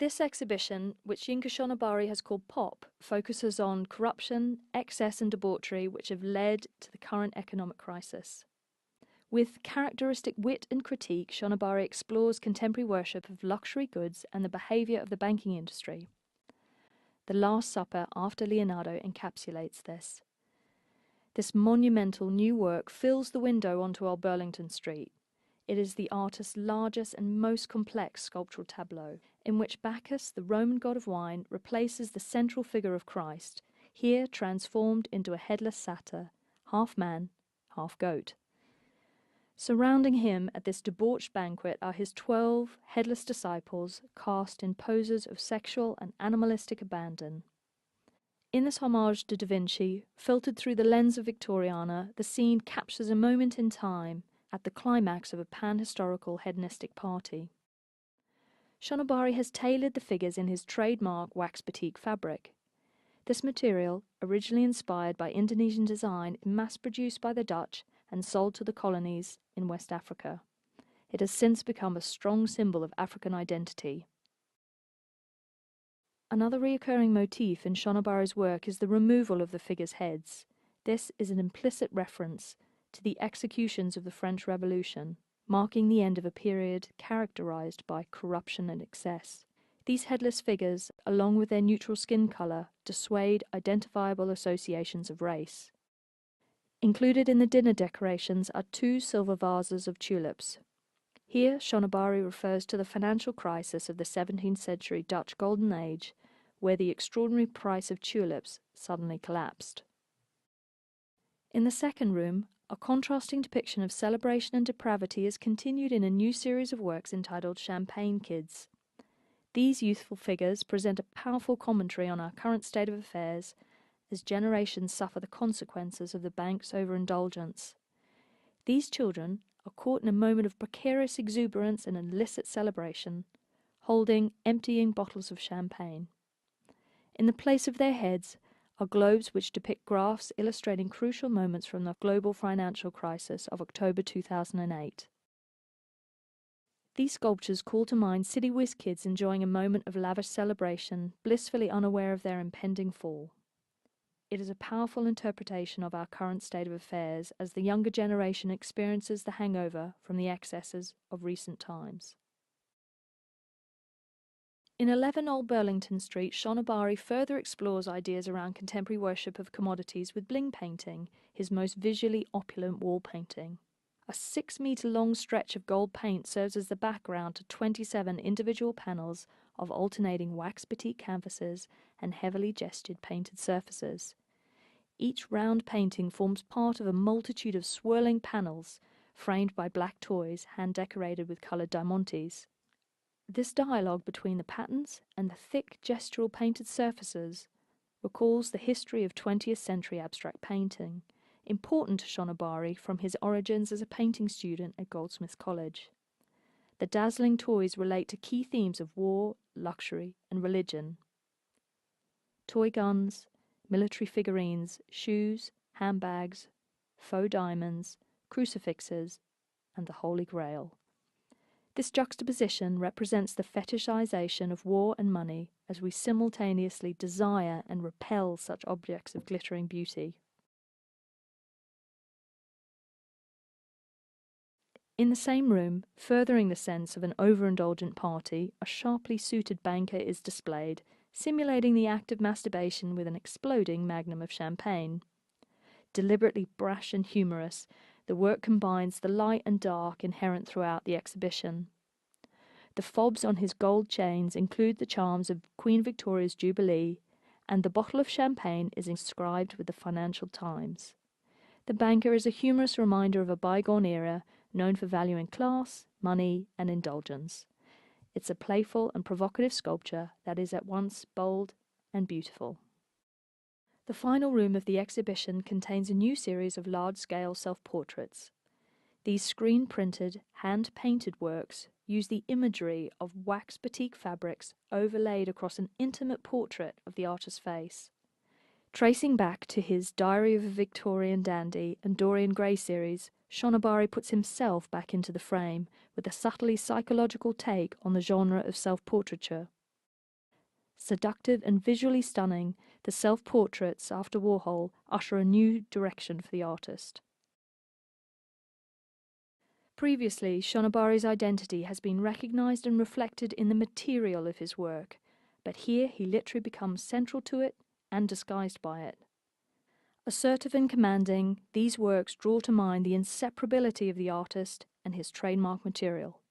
This exhibition, which Yinka Shonibare has called Pop, focuses on corruption, excess and debauchery which have led to the current economic crisis. With characteristic wit and critique, Shonibare explores contemporary worship of luxury goods and the behaviour of the banking industry. The Last Supper after Leonardo encapsulates this. This monumental new work fills the window onto Old Burlington Street. It is the artist's largest and most complex sculptural tableau, in which Bacchus, the Roman god of wine, replaces the central figure of Christ, here transformed into a headless satyr, half man, half goat. Surrounding him at this debauched banquet are his 12 headless disciples cast in poses of sexual and animalistic abandon. In this homage to Da Vinci, filtered through the lens of Victoriana, the scene captures a moment in time at the climax of a pan-historical hedonistic party. Shonibare has tailored the figures in his trademark wax batik fabric. This material, originally inspired by Indonesian design, is mass-produced by the Dutch and sold to the colonies in West Africa. It has since become a strong symbol of African identity. Another recurring motif in Shonibare's work is the removal of the figures' heads. This is an implicit reference to the executions of the French Revolution, marking the end of a period characterized by corruption and excess. These headless figures, along with their neutral skin color, dissuade identifiable associations of race. Included in the dinner decorations are 2 silver vases of tulips. Here, Shonibare refers to the financial crisis of the 17th century Dutch Golden Age, where the extraordinary price of tulips suddenly collapsed. In the second room, a contrasting depiction of celebration and depravity is continued in a new series of works entitled Champagne Kids. These youthful figures present a powerful commentary on our current state of affairs as generations suffer the consequences of the bank's overindulgence. These children are caught in a moment of precarious exuberance and illicit celebration, holding emptying bottles of champagne. In the place of their heads are globes which depict graphs illustrating crucial moments from the global financial crisis of October 2008. These sculptures call to mind city whiz kids enjoying a moment of lavish celebration, blissfully unaware of their impending fall. It is a powerful interpretation of our current state of affairs as the younger generation experiences the hangover from the excesses of recent times. In 11 Old Burlington Street, Shonibare further explores ideas around contemporary worship of commodities with bling painting, his most visually opulent wall painting. A 6-metre-long stretch of gold paint serves as the background to 27 individual panels of alternating wax batik canvases and heavily gestured painted surfaces. Each round painting forms part of a multitude of swirling panels framed by black toys hand-decorated with coloured diamantes. This dialogue between the patterns and the thick gestural painted surfaces recalls the history of 20th century abstract painting, important to Shonibare from his origins as a painting student at Goldsmiths College. The dazzling toys relate to key themes of war, luxury, and religion. Toy guns, military figurines, shoes, handbags, faux diamonds, crucifixes, and the Holy Grail. This juxtaposition represents the fetishization of war and money as we simultaneously desire and repel such objects of glittering beauty. In the same room, furthering the sense of an overindulgent party, a sharply suited banker is displayed, simulating the act of masturbation with an exploding magnum of champagne. Deliberately brash and humorous, the work combines the light and dark inherent throughout the exhibition. The fobs on his gold chains include the charms of Queen Victoria's Jubilee, and the bottle of champagne is inscribed with the Financial Times. The banker is a humorous reminder of a bygone era known for valuing class, money, and indulgence. It's a playful and provocative sculpture that is at once bold and beautiful. The final room of the exhibition contains a new series of large-scale self-portraits. These screen-printed, hand-painted works use the imagery of wax batik fabrics overlaid across an intimate portrait of the artist's face. Tracing back to his Diary of a Victorian Dandy and Dorian Gray series, Shonibare puts himself back into the frame with a subtly psychological take on the genre of self-portraiture. Seductive and visually stunning, the self-portraits after Warhol usher a new direction for the artist. Previously, Shonibare's identity has been recognized and reflected in the material of his work, but here he literally becomes central to it and disguised by it. Assertive and commanding, these works draw to mind the inseparability of the artist and his trademark material.